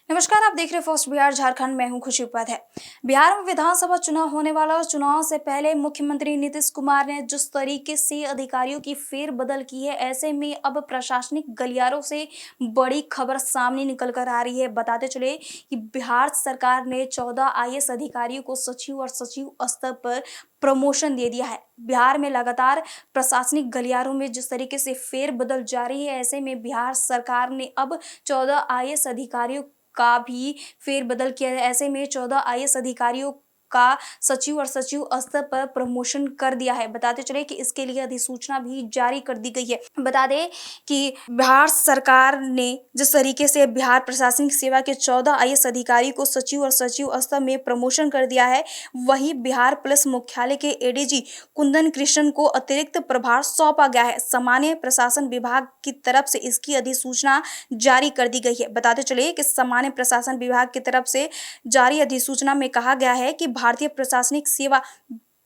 नमस्कार, आप देख रहे फर्स्ट बिहार झारखंड। मैं हूं खुशी उपाध्याय। बिहार में विधानसभा चुनाव होने वाला और चुनाव से पहले मुख्यमंत्री नीतीश कुमार ने जिस तरीके से अधिकारियों की फेरबदल की है, ऐसे में अब प्रशासनिक गलियारों से बड़ी खबर सामने निकल कर आ रही है। बताते चले कि बिहार सरकार ने 14 आईएएस अधिकारियों को सचिव और सचिव स्तर पर प्रमोशन दे दिया है। बिहार में लगातार प्रशासनिक गलियारों में जिस तरीके से फेरबदल जारी है, ऐसे में बिहार सरकार ने अब 14 आईएएस अधिकारियों का भी फेरबदल किया है। ऐसे में 14 आईएएस अधिकारियों का सचिव और सचिव स्तर पर प्रमोशन कर दिया है। बताते चले कि इसके लिए अधिसूचना भी जारी कर दी गई है। बता दें कि बिहार सरकार ने जिस तरीके से बिहार प्रशासनिक सेवा के 14 आईएएस अधिकारी को सचिव और सचिव स्तर में प्रमोशन कर दिया है, वही बिहार पुलिस मुख्यालय के एडीजी कुंदन कृष्णन को अतिरिक्त प्रभार सौंपा गया है। सामान्य प्रशासन विभाग की तरफ से इसकी अधिसूचना जारी कर दी गई है। बताते चले कि सामान्य प्रशासन विभाग की तरफ से जारी अधिसूचना में कहा गया है कि भारतीय प्रशासनिक सेवा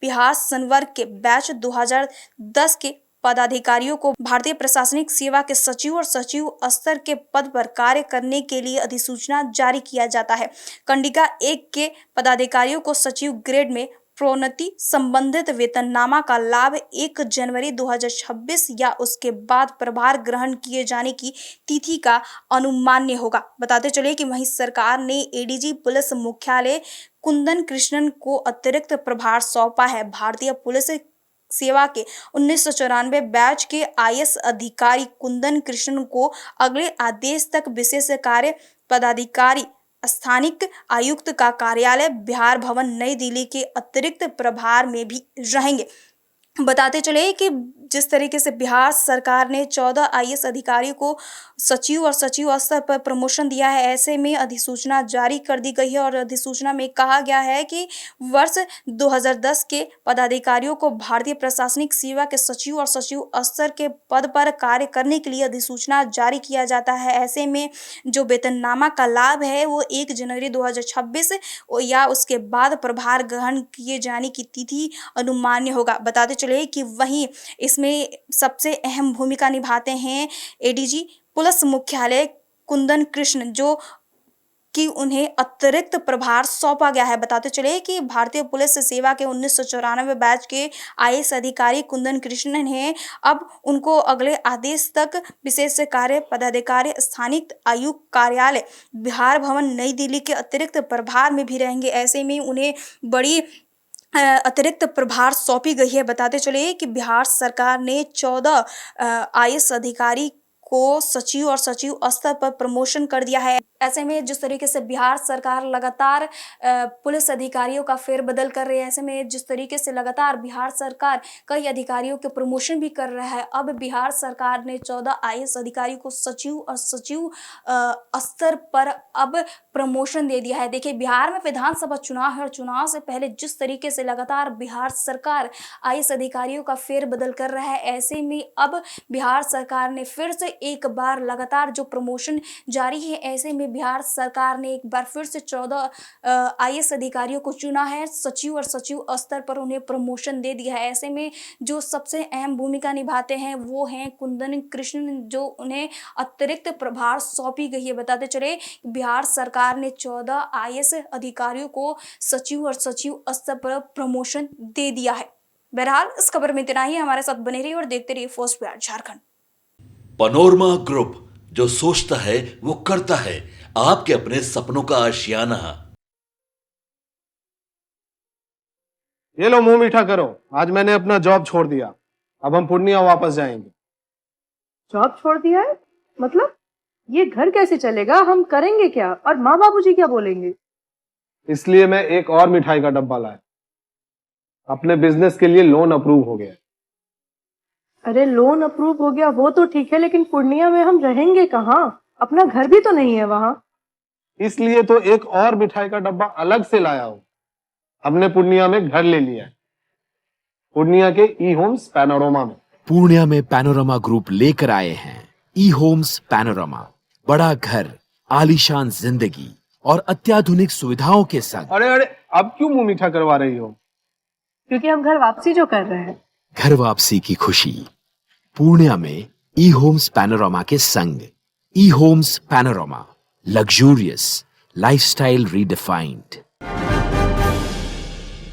बिहार संवर्ग के बैच 2010 के पदाधिकारियों को भारतीय प्रशासनिक सेवा के सचिव और सचिव स्तर के पद पर कार्य करने के लिए अधिसूचना जारी किया जाता है। कंडिका 1 के पदाधिकारियों को सचिव ग्रेड में प्रोन्नति संबंधित वेतननामा का लाभ 1 जनवरी 2026 या उसके बाद प्रभार ग्रहण किए जाने की तिथि का अनुमान्य होगा। बताते चले कि वहीं सरकार ने एडीजी पुलिस मुख्यालय कुंदन कृष्णन को अतिरिक्त प्रभार सौंपा है। भारतीय पुलिस सेवा के 1994 बैच के आईएएस अधिकारी कुंदन कृष्णन को अगले आदेश तक विशेष कार्य पदाधिकारी स्थानिक आयुक्त का कार्यालय बिहार भवन नई दिल्ली के अतिरिक्त प्रभार में भी रहेंगे। बताते चले कि जिस तरीके से बिहार सरकार ने 14 आईएएस अधिकारियों को सचिव और सचिव स्तर पर प्रमोशन दिया है, ऐसे में अधिसूचना जारी कर दी गई है और अधिसूचना में कहा गया है कि वर्ष 2010 के पदाधिकारियों को भारतीय प्रशासनिक सेवा के सचिव और सचिव स्तर के पद पर कार्य करने के लिए अधिसूचना जारी किया जाता है। ऐसे में जो वेतननामा का लाभ है वो 1 जनवरी 2026 या उसके बाद प्रभार ग्रहण किए जाने की तिथि अनुमान्य होगा। बताते चले कि वहीं इसमें सबसे अहम भूमिका निभाते हैं एडीजी पुलिस मुख्यालय कुंदन कृष्ण, जो कि उन्हें अतिरिक्त प्रभार सौंपा गया है। बताते चले कि भारतीय पुलिस सेवा के 1994 बैच के आईएएस अधिकारी कुंदन कृष्णन हैं, अब उनको अगले आदेश तक विशेष कार्य पदाधिकारी स्थानिक आयुक्त कार्यालय बिहार भवन नई दिल्ली के अतिरिक्त प्रभार में भी रहेंगे। ऐसे में उन्हें बड़ी अतिरिक्त प्रभार सौंपी गई है। बताते चले कि बिहार सरकार ने 14 आईएएस अधिकारी को सचिव और सचिव स्तर पर प्रमोशन कर दिया है। ऐसे में जिस तरीके से बिहार सरकार लगातार पुलिस अधिकारियों का फेरबदल कर रही है, ऐसे में जिस तरीके से लगातार बिहार सरकार कई अधिकारियों के प्रमोशन भी कर रहा है, अब बिहार सरकार ने 14 आईएएस अधिकारियों को सचिव और सचिव स्तर पर अब प्रमोशन दे दिया है। देखिए, बिहार में विधानसभा चुनाव है और चुनाव से पहले जिस तरीके से लगातार बिहार सरकार आईएएस अधिकारियों का फेरबदल कर रहा है, ऐसे में अब बिहार सरकार ने फिर से एक बार लगातार जो प्रमोशन जारी है, ऐसे में बिहार सरकार ने एक बार फिर से 14 आईएएस अधिकारियों को चुना है, सचिव और सचिव स्तर पर उन्हें प्रमोशन दे दिया है। ऐसे में जो सबसे अहम भूमिका निभाते हैं वो हैं कुंदन कृष्ण, जो उन्हें अतिरिक्त प्रभार सौंपी गई है। बताते चले बिहार सरकार ने 14 आईएएस अधिकारियों को सचिव और सचिव स्तर पर प्रमोशन दे दिया है। बहरहाल इस खबर में इतना ही। हमारे साथ बने रहिए और देखते रहिए first Bihar Jharkhand. Panorama group, जो सोचता है वो करता है। आपके अपने सपनों का आशियाना। ये लो, मुंह मीठा करो। आज मैंने अपना जॉब छोड़ दिया, अब हम पूर्णिया वापस जाएंगे। जॉब छोड़ दिया है? मतलब ये घर कैसे चलेगा? हम करेंगे क्या? और माँ बाबूजी क्या बोलेंगे? इसलिए मैं एक और मिठाई का डब्बा लाया। अपने बिजनेस के लिए लोन अप्रूव हो गया। अरे लोन अप्रूव हो गया वो तो ठीक है, लेकिन पूर्णिया में हम रहेंगे कहाँ? अपना घर भी तो नहीं है वहां। इसलिए तो एक और मिठाई का डब्बा अलग से लाया हूं। हमने पूर्णिया में घर ले लिया है, पूर्णिया के ई होम्स पैनोरमा में। पूर्णिया में पैनोरमा ग्रुप लेकर आए हैं ई होम्स पैनोरमा। बड़ा घर, आलीशान जिंदगी और अत्याधुनिक सुविधाओं के संग। अरे अरे, अब क्यों मुंह मीठा करवा रही हो? क्योंकि हम घर वापसी जो कर रहे हैं। घर वापसी की खुशी पूर्णिया में ई होम्स पैनोरमा के संग। E homes panorama, luxurious, lifestyle redefined.